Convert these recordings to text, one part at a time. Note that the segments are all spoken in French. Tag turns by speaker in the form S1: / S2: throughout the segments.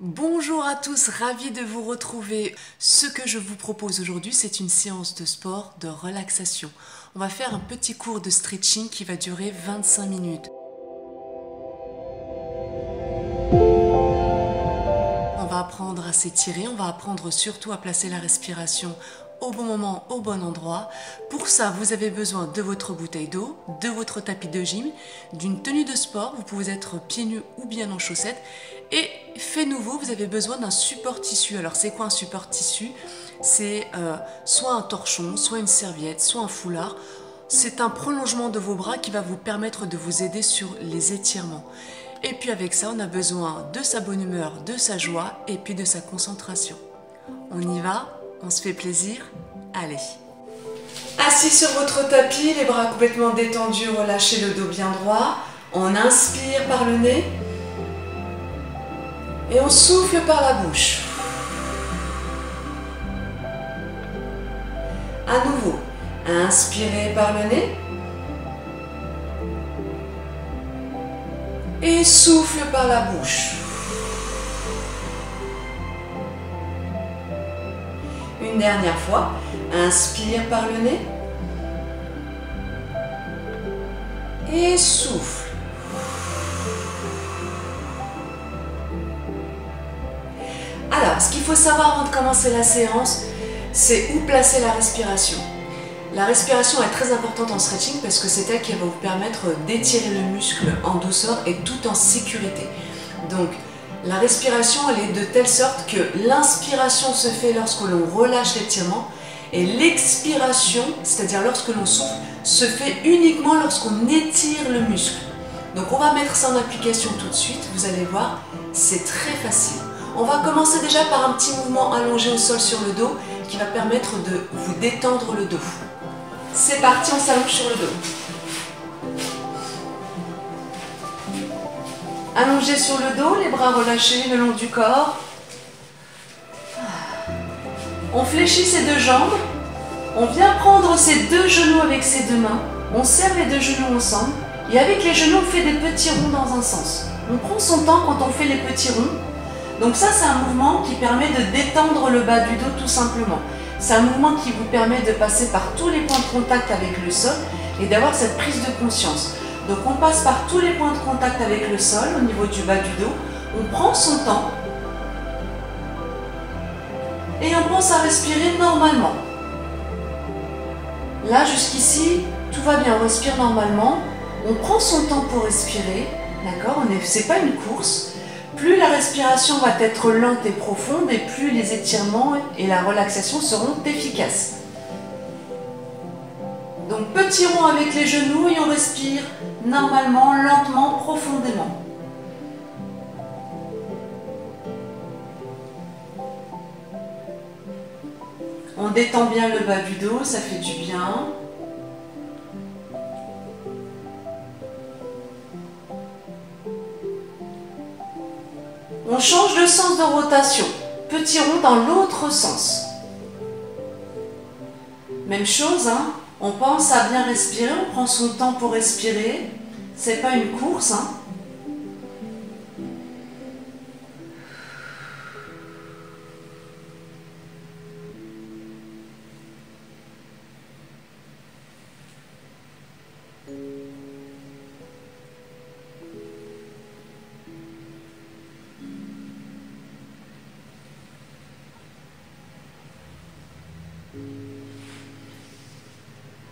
S1: Bonjour à tous, ravi de vous retrouver. Ce que je vous propose aujourd'hui, c'est une séance de sport de relaxation. On va faire un petit cours de stretching qui va durer 25 minutes. On va apprendre à s'étirer, on va apprendre surtout à placer la respiration au bon moment, au bon endroit. Pour ça, vous avez besoin de votre bouteille d'eau, de votre tapis de gym, d'une tenue de sport. Vous pouvez être pieds nus ou bien en chaussettes. Et fait nouveau, vous avez besoin d'un support tissu. Alors c'est quoi un support tissu? C'est soit un torchon, soit une serviette, soit un foulard. C'est un prolongement de vos bras qui va vous permettre de vous aider sur les étirements. Et puis avec ça, on a besoin de sa bonne humeur, de sa joie et puis de sa concentration. On y va? On se fait plaisir? Allez! Assis sur votre tapis, les bras complètement détendus, relâchez le dos bien droit. On inspire par le nez. Et on souffle par la bouche. À nouveau, inspirez par le nez. Et souffle par la bouche. Une dernière fois, inspire par le nez. Et souffle. Alors, ce qu'il faut savoir avant de commencer la séance, c'est où placer la respiration. La respiration est très importante en stretching parce que c'est elle qui va vous permettre d'étirer le muscle en douceur et tout en sécurité. Donc, la respiration, elle est de telle sorte que l'inspiration se fait lorsque l'on relâche l'étirement et l'expiration, c'est-à-dire lorsque l'on souffle, se fait uniquement lorsqu'on étire le muscle. Donc, on va mettre ça en application tout de suite. Vous allez voir, c'est très facile. On va commencer déjà par un petit mouvement allongé au sol sur le dos qui va permettre de vous détendre le dos. C'est parti, on s'allonge sur le dos. Allongé sur le dos, les bras relâchés le long du corps. On fléchit ses deux jambes. On vient prendre ses deux genoux avec ses deux mains. On serre les deux genoux ensemble. Et avec les genoux, on fait des petits ronds dans un sens. On prend son temps quand on fait les petits ronds. Donc ça, c'est un mouvement qui permet de détendre le bas du dos tout simplement. C'est un mouvement qui vous permet de passer par tous les points de contact avec le sol et d'avoir cette prise de conscience. Donc on passe par tous les points de contact avec le sol au niveau du bas du dos. On prend son temps et on pense à respirer normalement. Là, jusqu'ici, tout va bien, on respire normalement. On prend son temps pour respirer, d'accord? C'est pas une course. Plus la respiration va être lente et profonde et plus les étirements et la relaxation seront efficaces. Donc petit rond avec les genoux et on respire normalement, lentement, profondément. On détend bien le bas du dos, ça fait du bien. On change de sens de rotation. Petit rond dans l'autre sens. Même chose, hein. On pense à bien respirer, on prend son temps pour respirer. C'est pas une course, hein.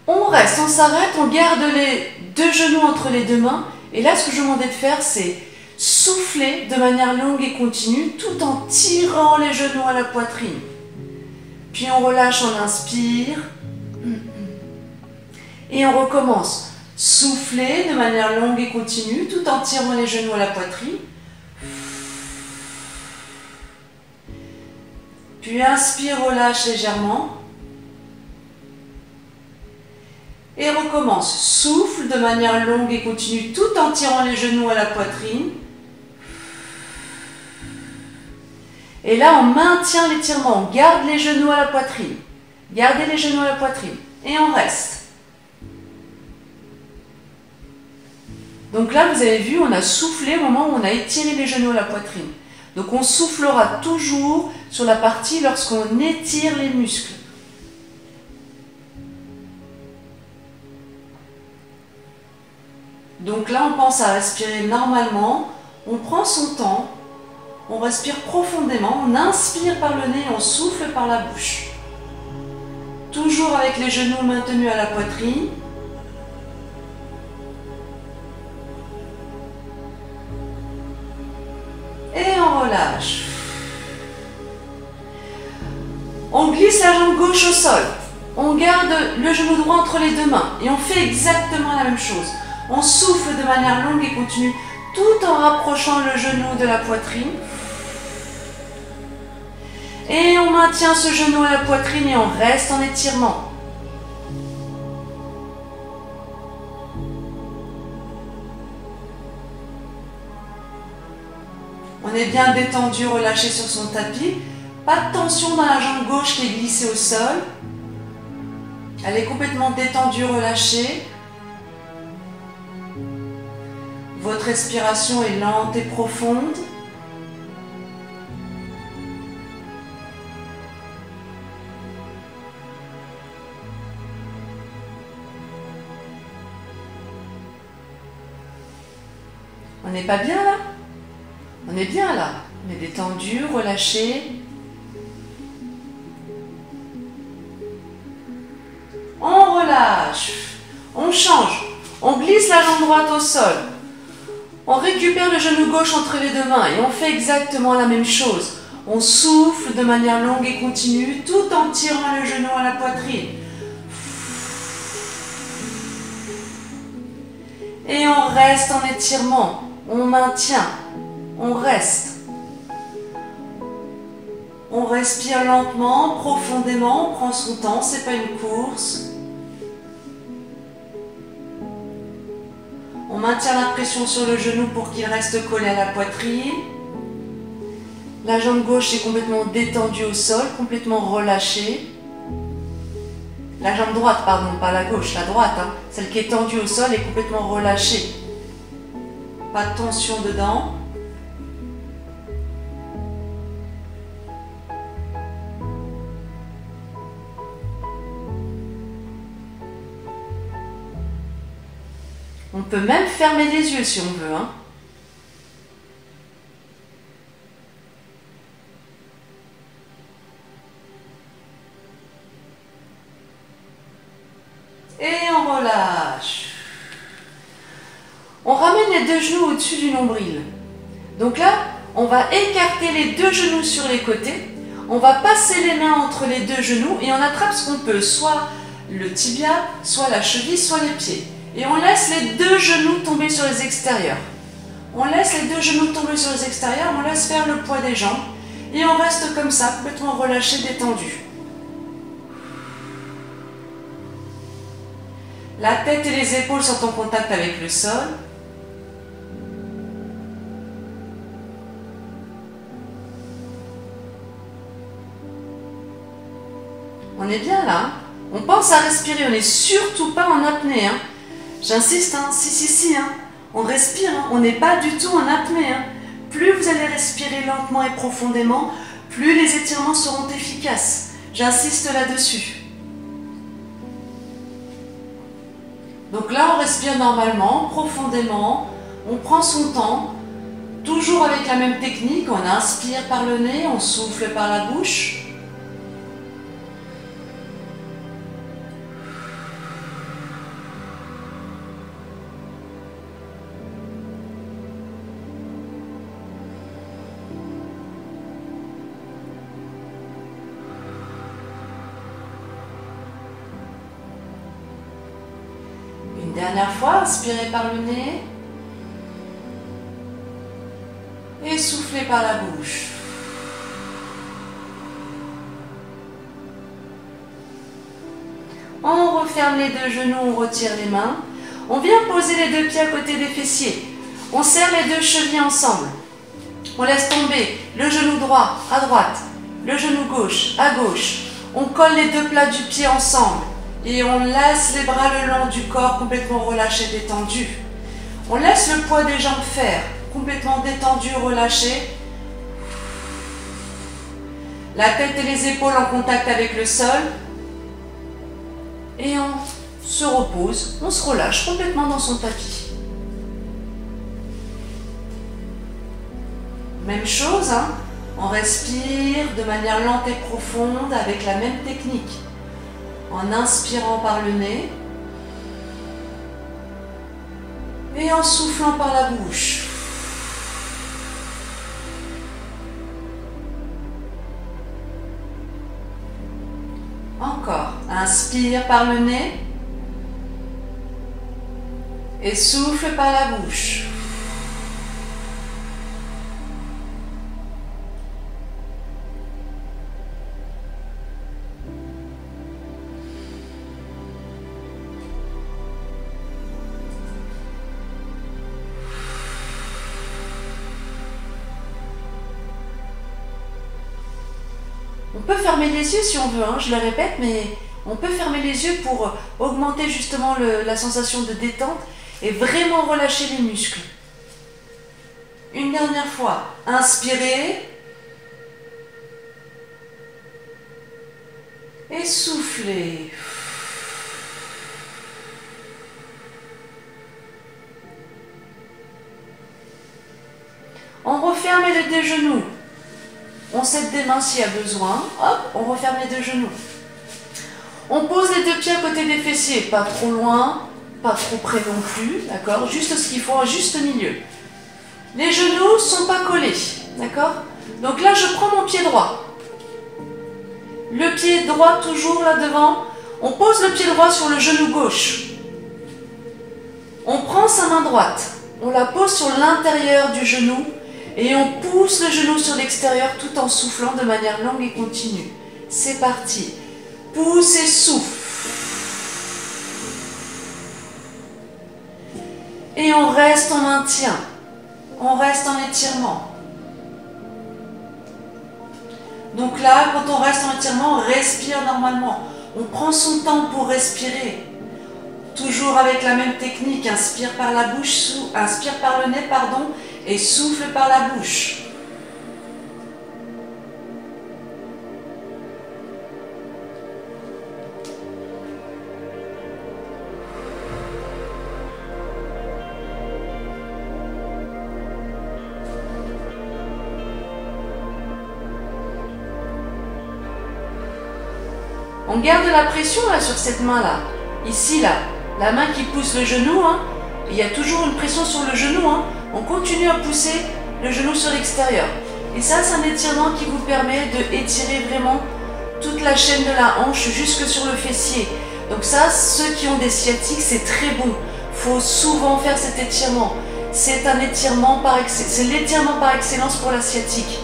S1: On reste, on s'arrête, on garde les deux genoux entre les deux mains. Et là, ce que je vous demandais de faire, c'est souffler de manière longue et continue tout en tirant les genoux à la poitrine. Puis on relâche, on inspire. Et on recommence. Souffler de manière longue et continue tout en tirant les genoux à la poitrine. Puis inspire, relâche légèrement. Et recommence. Souffle de manière longue et continue tout en tirant les genoux à la poitrine. Et là, on maintient l'étirement. On garde les genoux à la poitrine. Gardez les genoux à la poitrine. Et on reste. Donc là, vous avez vu, on a soufflé au moment où on a étiré les genoux à la poitrine. Donc on soufflera toujours sur la partie lorsqu'on étire les muscles. Donc là, on pense à respirer normalement, on prend son temps, on respire profondément, on inspire par le nez, on souffle par la bouche. Toujours avec les genoux maintenus à la poitrine. Et on relâche. On glisse la jambe gauche au sol. On garde le genou droit entre les deux mains et on fait exactement la même chose. On souffle de manière longue et continue tout en rapprochant le genou de la poitrine. Et on maintient ce genou à la poitrine et on reste en étirement. On est bien détendu, relâché sur son tapis. Pas de tension dans la jambe gauche qui est glissée au sol. Elle est complètement détendue, relâchée. Votre respiration est lente et profonde. On n'est pas bien là? On est bien là. On est détendu, relâché. On relâche. On change. On glisse la jambe droite au sol. On récupère le genou gauche entre les deux mains et on fait exactement la même chose. On souffle de manière longue et continue tout en tirant le genou à la poitrine. Et on reste en étirement. On maintient. On reste. On respire lentement, profondément. On prend son temps, c'est pas une course. On maintient la pression sur le genou pour qu'il reste collé à la poitrine. La jambe gauche est complètement détendue au sol, complètement relâchée. La jambe droite, pardon, pas la gauche, la droite, hein, celle qui est tendue au sol est complètement relâchée. Pas de tension dedans. On peut même fermer les yeux si on veut. Hein. Et on relâche. On ramène les deux genoux au-dessus du nombril. Donc là, on va écarter les deux genoux sur les côtés. On va passer les mains entre les deux genoux et on attrape ce qu'on peut, soit le tibia, soit la cheville, soit les pieds. Et on laisse les deux genoux tomber sur les extérieurs. On laisse les deux genoux tomber sur les extérieurs, on laisse faire le poids des jambes. Et on reste comme ça, complètement relâché, détendu. La tête et les épaules sont en contact avec le sol. On est bien là. On pense à respirer, on n'est surtout pas en apnée. Hein. J'insiste, hein, si, hein. On respire, hein. On n'est pas du tout en apnée. Hein. Plus vous allez respirer lentement et profondément, plus les étirements seront efficaces. J'insiste là-dessus. Donc là, on respire normalement, profondément. On prend son temps, toujours avec la même technique. On inspire par le nez, on souffle par la bouche. Dernière fois, inspirez par le nez et soufflez par la bouche. On referme les deux genoux, on retire les mains. On vient poser les deux pieds à côté des fessiers. On serre les deux chevilles ensemble. On laisse tomber le genou droit à droite, le genou gauche à gauche. On colle les deux plats du pied ensemble. Et on laisse les bras le long du corps, complètement relâchés, détendus. On laisse le poids des jambes faire, complètement détendu, relâché. La tête et les épaules en contact avec le sol. Et on se repose, on se relâche complètement dans son tapis. Même chose, hein, on respire de manière lente et profonde avec la même technique. En inspirant par le nez et en soufflant par la bouche. Encore, inspire par le nez et souffle par la bouche. On peut fermer les yeux si on veut, hein, je le répète, mais on peut fermer les yeux pour augmenter justement la sensation de détente et vraiment relâcher les muscles. Une dernière fois, inspirez et soufflez. On referme les deux genoux. On s'aide des mains s'il y a besoin. Hop, on referme les deux genoux. On pose les deux pieds à côté des fessiers. Pas trop loin, pas trop près non plus. D'accord? Juste ce qu'il faut, un juste milieu. Les genoux ne sont pas collés. D'accord? Donc là, je prends mon pied droit. Le pied droit toujours là devant. On pose le pied droit sur le genou gauche. On prend sa main droite. On la pose sur l'intérieur du genou. Et on pousse le genou sur l'extérieur tout en soufflant de manière longue et continue. C'est parti. Pousse et souffle. Et on reste en maintien. On reste en étirement. Donc là, quand on reste en étirement, on respire normalement. On prend son temps pour respirer. Toujours avec la même technique. Inspire par la bouche, inspire par le nez, pardon. Et souffle par la bouche. On garde la pression là sur cette main là. Ici là, la main qui pousse le genou, hein. Il y a toujours une pression sur le genou, hein. On continue à pousser le genou sur l'extérieur. Et ça, c'est un étirement qui vous permet de étirer vraiment toute la chaîne de la hanche jusque sur le fessier. Donc ça, ceux qui ont des sciatiques, c'est très bon. Il faut souvent faire cet étirement. C'est un étirement c'est l'étirement par excellence pour la sciatique.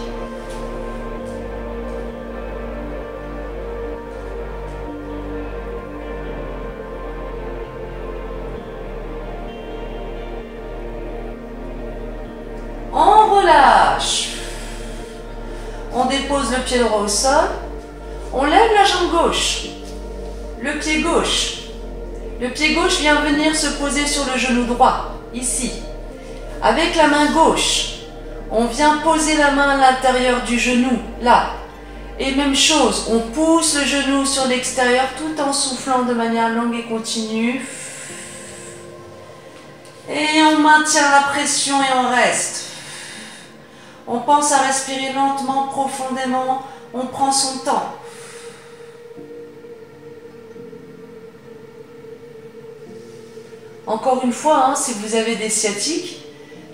S1: On relâche. On dépose le pied droit au sol. On lève la jambe gauche. Le pied gauche. Le pied gauche vient venir se poser sur le genou droit, ici. Avec la main gauche, on vient poser la main à l'intérieur du genou, là. Et même chose, on pousse le genou sur l'extérieur tout en soufflant de manière longue et continue. Et on maintient la pression et on reste. On pense à respirer lentement, profondément. On prend son temps. Encore une fois, hein, si vous avez des sciatiques,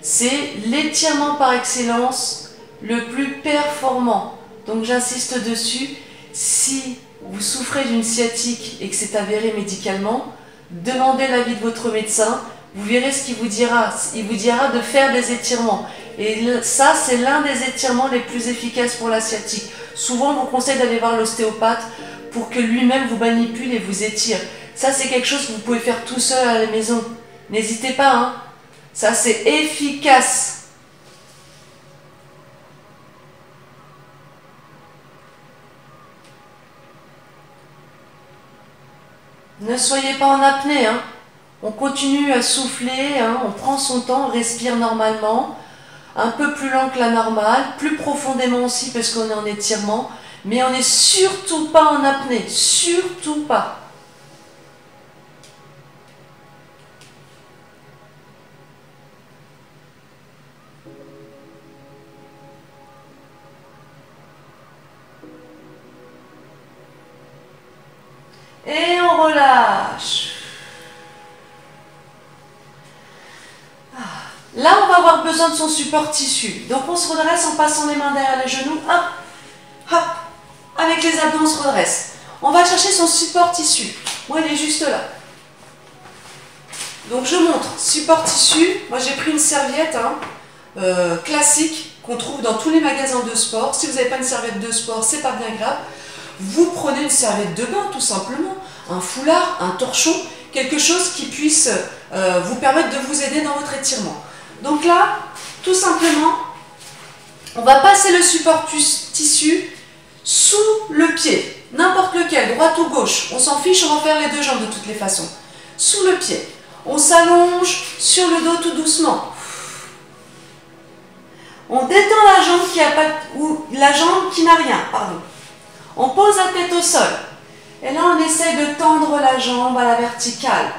S1: c'est l'étirement par excellence le plus performant. Donc j'insiste dessus, si vous souffrez d'une sciatique et que c'est avéré médicalement, demandez l'avis de votre médecin, vous verrez ce qu'il vous dira. Il vous dira de faire des étirements. Et ça, c'est l'un des étirements les plus efficaces pour la sciatique. Souvent, on vous conseille d'aller voir l'ostéopathe pour que lui-même vous manipule et vous étire. Ça, c'est quelque chose que vous pouvez faire tout seul à la maison. N'hésitez pas, hein. Ça, c'est efficace. Ne soyez pas en apnée, hein. On continue à souffler, hein. On prend son temps, on respire normalement. un peu plus lent que la normale, plus profondément aussi parce qu'on est en étirement, mais on n'est surtout pas en apnée, surtout pas. Et on relâche. Là, on va avoir besoin de son support tissu. Donc, on se redresse en passant les mains derrière les genoux. Hop, hop. Avec les abdos, on se redresse. On va chercher son support tissu. Moi, il est juste là. Donc, je montre. Support tissu. Moi, j'ai pris une serviette classique qu'on trouve dans tous les magasins de sport. Si vous n'avez pas une serviette de sport, c'est pas bien grave. Vous prenez une serviette de bain, tout simplement. Un foulard, un torchon, quelque chose qui puisse vous permettre de vous aider dans votre étirement. Donc là, tout simplement, on va passer le support tissu sous le pied, n'importe lequel, droite ou gauche, on s'en fiche, on va faire les deux jambes de toutes les façons. Sous le pied, on s'allonge sur le dos tout doucement. On détend la jambe qui a pas, ou la jambe qui n'a rien, pardon. On pose la tête au sol. Et là, on essaie de tendre la jambe à la verticale.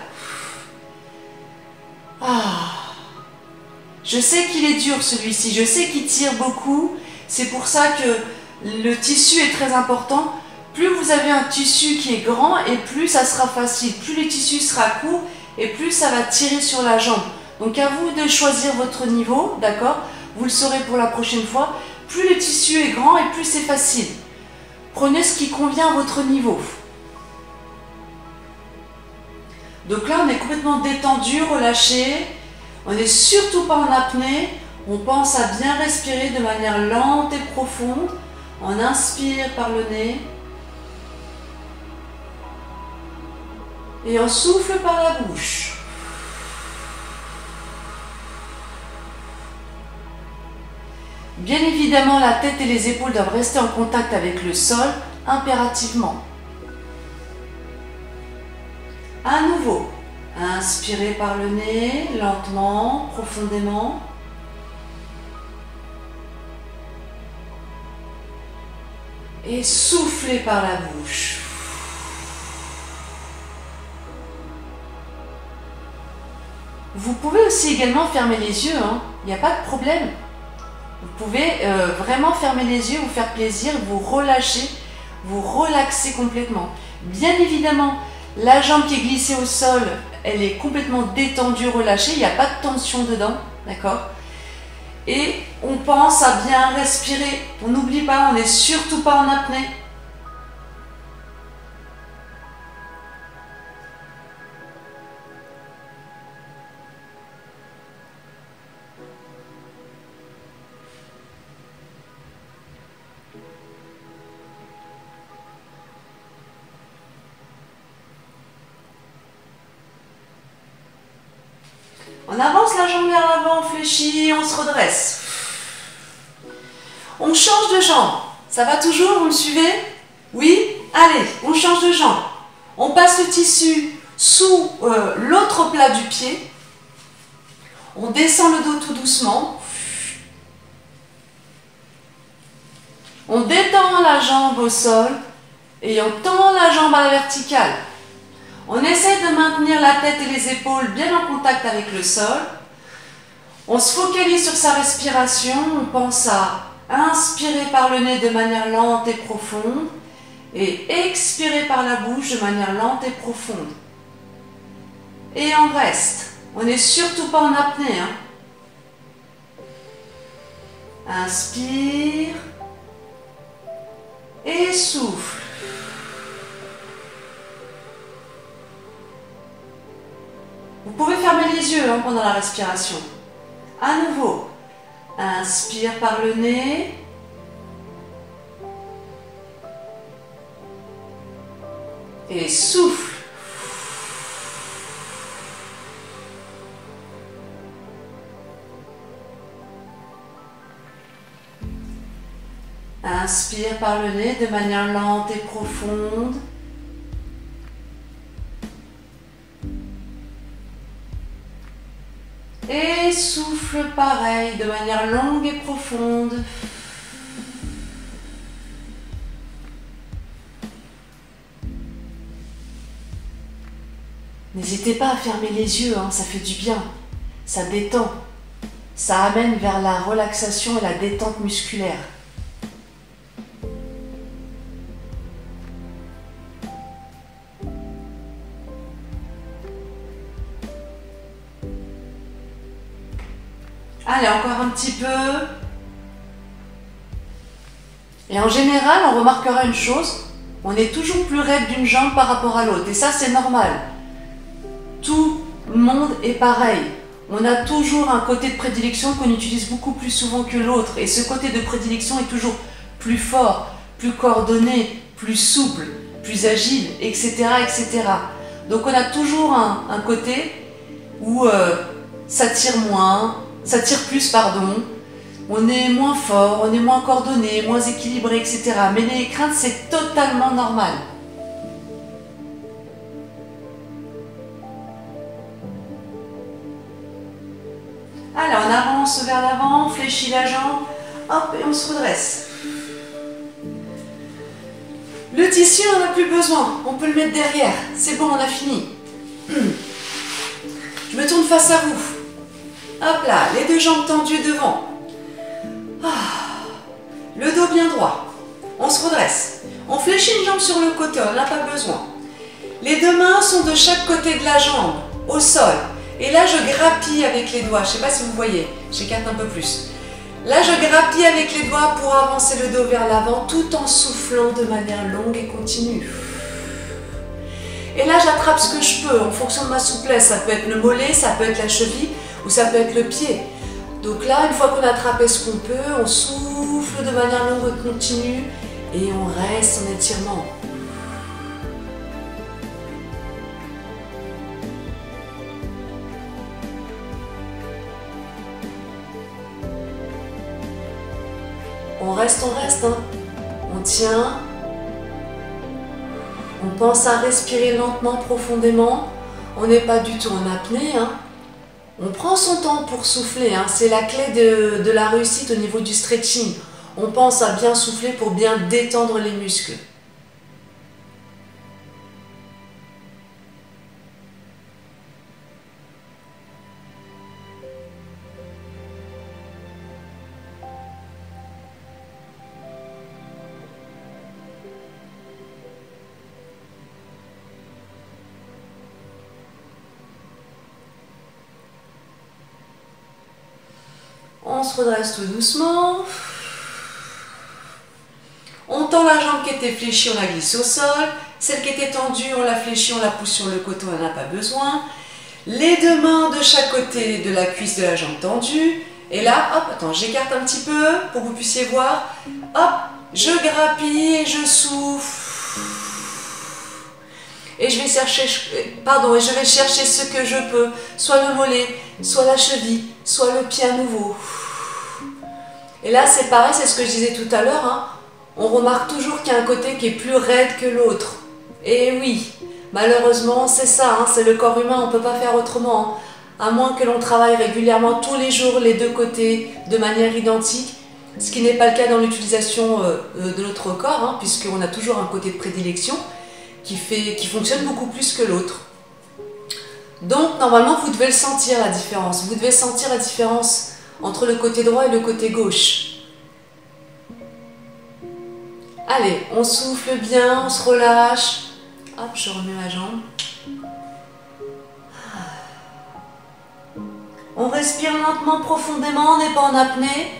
S1: Je sais qu'il est dur celui-ci, je sais qu'il tire beaucoup. C'est pour ça que le tissu est très important. Plus vous avez un tissu qui est grand et plus ça sera facile. Plus le tissu sera court et plus ça va tirer sur la jambe. Donc à vous de choisir votre niveau, d'accord? Vous le saurez pour la prochaine fois. Plus le tissu est grand et plus c'est facile. Prenez ce qui convient à votre niveau. Donc là, on est complètement détendu, relâché. On n'est surtout pas en apnée. On pense à bien respirer de manière lente et profonde. On inspire par le nez. Et on souffle par la bouche. Bien évidemment, la tête et les épaules doivent rester en contact avec le sol, impérativement. À nouveau, inspirez par le nez, lentement, profondément. Et soufflez par la bouche. Vous pouvez aussi également fermer les yeux, il n'y a pas de problème. Vous pouvez vraiment fermer les yeux, vous faire plaisir, vous relâcher, vous relaxer complètement. Bien évidemment, la jambe qui est glissée au sol, elle est complètement détendue, relâchée, il n'y a pas de tension dedans, d'accord? Et on pense à bien respirer. On n'oublie pas, on n'est surtout pas en apnée. On avance la jambe vers l'avant, on fléchit, on se redresse. On change de jambe. Ça va toujours, vous me suivez? Oui? Allez, on change de jambe. On passe le tissu sous l'autre plat du pied. On descend le dos tout doucement. On détend la jambe au sol et on tend la jambe à la verticale. On essaie de maintenir la tête et les épaules bien en contact avec le sol. On se focalise sur sa respiration. On pense à inspirer par le nez de manière lente et profonde et expirer par la bouche de manière lente et profonde. Et on reste. On n'est surtout pas en apnée. Inspire et souffle. Vous pouvez fermer les yeux pendant la respiration. À nouveau, inspire par le nez. Et souffle. Inspire par le nez de manière lente et profonde. Et souffle pareil, de manière longue et profonde. N'hésitez pas à fermer les yeux, hein, ça fait du bien, ça détend, ça amène vers la relaxation et la détente musculaire. Allez, encore un petit peu. Et en général, on remarquera une chose, on est toujours plus raide d'une jambe par rapport à l'autre, et ça c'est normal. Tout le monde est pareil. On a toujours un côté de prédilection qu'on utilise beaucoup plus souvent que l'autre. Et ce côté de prédilection est toujours plus fort, plus coordonné, plus souple, plus agile, etc. etc. Donc on a toujours un côté où ça tire moins, ça tire plus, pardon. On est moins fort, on est moins coordonné, moins équilibré, etc. Mais les craintes, c'est totalement normal. Allez, on avance vers l'avant, on fléchit la jambe, hop, et on se redresse. Le tissu, on n'en a plus besoin, on peut le mettre derrière, c'est bon, on a fini. Je me tourne face à vous. Hop là, les deux jambes tendues devant. Le dos bien droit. On se redresse. On fléchit une jambe sur le côté, on n'a pas besoin. Les deux mains sont de chaque côté de la jambe, au sol. Et là, je grappille avec les doigts. Je ne sais pas si vous voyez, j'écarte un peu plus. Là, je grappille avec les doigts pour avancer le dos vers l'avant, tout en soufflant de manière longue et continue. Et là, j'attrape ce que je peux en fonction de ma souplesse. Ça peut être le mollet, ça peut être la cheville ou ça peut être le pied. Donc là, une fois qu'on a attrapé ce qu'on peut, on souffle de manière longue et continue et on reste en étirement. On reste, hein. On tient. On pense à respirer lentement, profondément. On n'est pas du tout en apnée, hein. On prend son temps pour souffler, hein. C'est la clé de la réussite au niveau du stretching. On pense à bien souffler pour bien détendre les muscles. On se redresse tout doucement. On tend la jambe qui était fléchie, on la glisse au sol. Celle qui était tendue, on la fléchit, on la pousse sur le côté, on n'en a pas besoin. Les deux mains de chaque côté de la cuisse de la jambe tendue. Et là, hop, attends, j'écarte un petit peu pour que vous puissiez voir. Hop, je grappille et je souffle. Et je vais chercher, ce que je peux. Soit le mollet, soit la cheville, soit le pied à nouveau. Et là, c'est pareil, c'est ce que je disais tout à l'heure, hein. On remarque toujours qu'il y a un côté qui est plus raide que l'autre. Et oui, malheureusement, c'est ça, hein, c'est le corps humain, on ne peut pas faire autrement. Hein. À moins que l'on travaille régulièrement tous les jours les deux côtés de manière identique, ce qui n'est pas le cas dans l'utilisation de notre corps, hein, puisqu'on a toujours un côté de prédilection qui fonctionne beaucoup plus que l'autre. Donc, normalement, vous devez le sentir, la différence. Vous devez sentir la différence entre le côté droit et le côté gauche. Allez, on souffle bien, on se relâche. Hop, je remets ma jambe. On respire lentement, profondément, on n'est pas en apnée.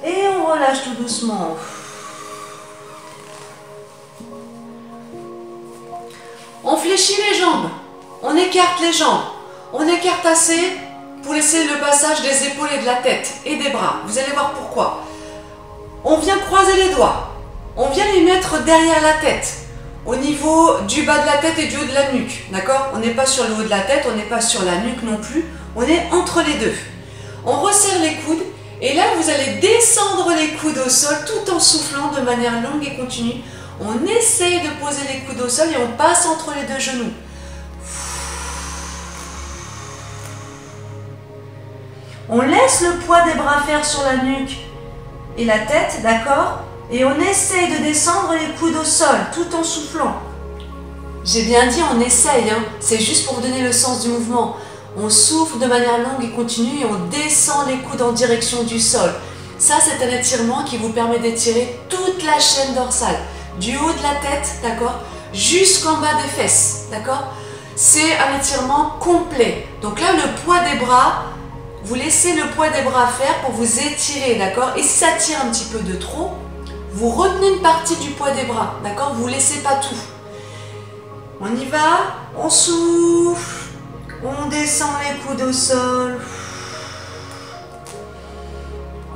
S1: Et on relâche tout doucement. On fléchit les jambes. On écarte les jambes. On écarte assez pour laisser le passage des épaules et de la tête et des bras. Vous allez voir pourquoi. On vient croiser les doigts. On vient les mettre derrière la tête. au niveau du bas de la tête et du haut de la nuque, d'accord? On n'est pas sur le haut de la tête, on n'est pas sur la nuque non plus, on est entre les deux. On resserre les coudes et là vous allez descendre les coudes au sol tout en soufflant de manière longue et continue. On essaye de poser les coudes au sol et on passe entre les deux genoux. On laisse le poids des bras faire sur la nuque et la tête, d'accord? Et on essaye de descendre les coudes au sol tout en soufflant. J'ai bien dit on essaye, hein. C'est juste pour vous donner le sens du mouvement. On souffle de manière longue et continue et on descend les coudes en direction du sol. Ça, c'est un étirement qui vous permet d'étirer toute la chaîne dorsale, du haut de la tête, d'accord, jusqu'en bas des fesses, d'accord? C'est un étirement complet. Donc là, le poids des bras, vous laissez le poids des bras faire pour vous étirer, d'accord? Et si ça tire un petit peu de trop, vous retenez une partie du poids des bras, d'accord? Vous ne laissez pas tout. On y va, on souffle, on descend les coudes au sol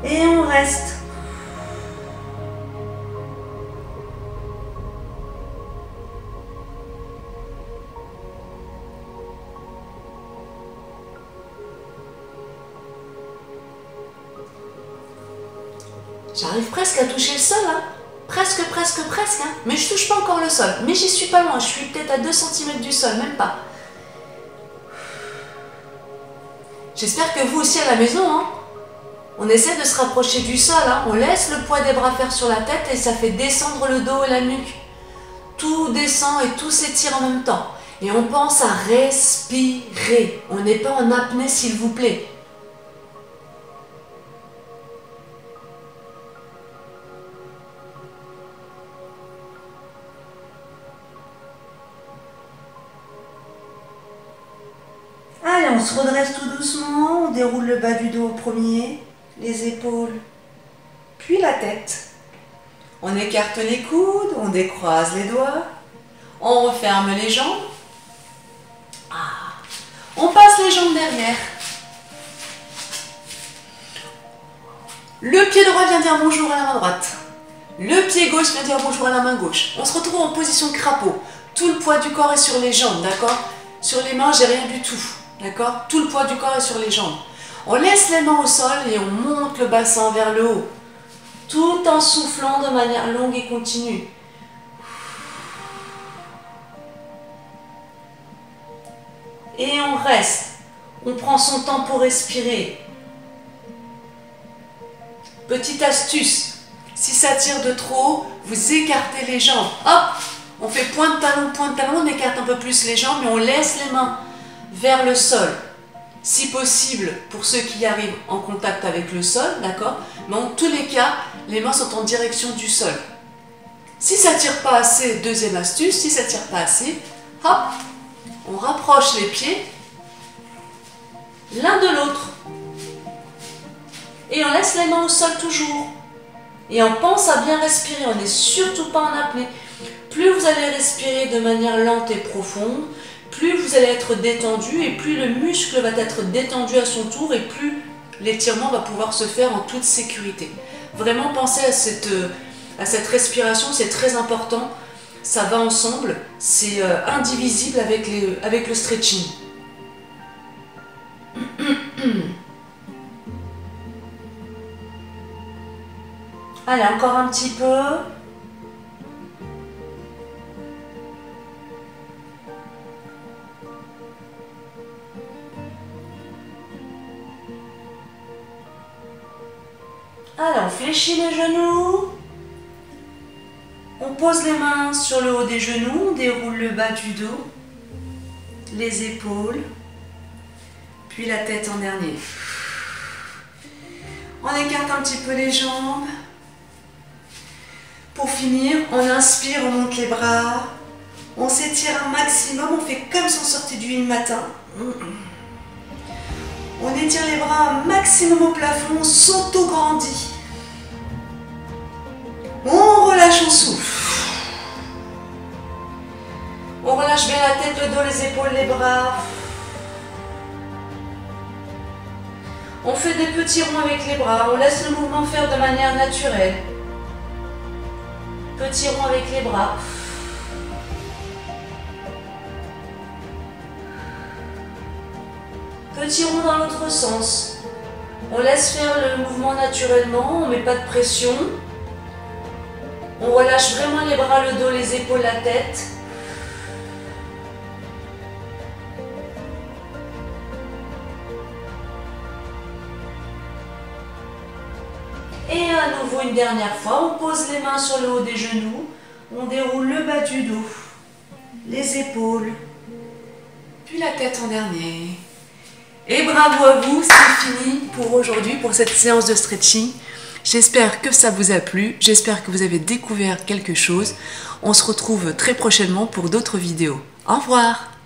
S1: et on reste. J'arrive presque à toucher le sol, hein. Presque, hein. Mais je touche pas encore le sol. Mais j'y suis pas loin, je suis peut-être à 2 cm du sol, même pas. J'espère que vous aussi à la maison, hein. On essaie de se rapprocher du sol, hein. On laisse le poids des bras faire sur la tête et ça fait descendre le dos et la nuque. Tout descend et tout s'étire en même temps. Et on pense à respirer. On n'est pas en apnée, s'il vous plaît. Allez, on se redresse tout doucement, on déroule le bas du dos au premier, les épaules, puis la tête. On écarte les coudes, on décroise les doigts, on referme les jambes. On passe les jambes derrière. Le pied droit vient dire bonjour à la main droite. Le pied gauche vient dire bonjour à la main gauche. On se retrouve en position crapaud. Tout le poids du corps est sur les jambes, d'accord? Sur les mains, j'ai rien du tout. D'accord? Tout le poids du corps est sur les jambes. On laisse les mains au sol et on monte le bassin vers le haut, tout en soufflant de manière longue et continue. Et on reste. On prend son temps pour respirer. Petite astuce, si ça tire de trop haut, vous écartez les jambes. Hop, on fait point de talon, on écarte un peu plus les jambes et on laisse les mains vers le sol, si possible pour ceux qui arrivent en contact avec le sol, d'accord? Mais en tous les cas, les mains sont en direction du sol. Si ça tire pas assez, deuxième astuce, si ça tire pas assez, hop, on rapproche les pieds l'un de l'autre et on laisse les mains au sol toujours. Et on pense à bien respirer, on n'est surtout pas en apnée. Plus vous allez respirer de manière lente et profonde, plus vous allez être détendu et plus le muscle va être détendu à son tour et plus l'étirement va pouvoir se faire en toute sécurité. Vraiment pensez à cette respiration, c'est très important, ça va ensemble, c'est indivisible avec le stretching. Allez, encore un petit peu. Alors, on fléchit les genoux, on pose les mains sur le haut des genoux, on déroule le bas du dos, les épaules, puis la tête en dernier. On écarte un petit peu les jambes. Pour finir, on inspire, on monte les bras, on s'étire un maximum, on fait comme si on sortait du lit le matin. On étire les bras un maximum au plafond, on s'auto-grandit. On relâche, on souffle. On relâche bien la tête, le dos, les épaules, les bras. On fait des petits ronds avec les bras, on laisse le mouvement faire de manière naturelle. Petit rond avec les bras. Petit rond dans l'autre sens. On laisse faire le mouvement naturellement, on ne met pas de pression. On relâche vraiment les bras, le dos, les épaules, la tête. Et à nouveau une dernière fois, on pose les mains sur le haut des genoux. On déroule le bas du dos, les épaules, puis la tête en dernier. Et bravo à vous, c'est fini pour aujourd'hui, pour cette séance de stretching. J'espère que ça vous a plu, j'espère que vous avez découvert quelque chose. On se retrouve très prochainement pour d'autres vidéos. Au revoir!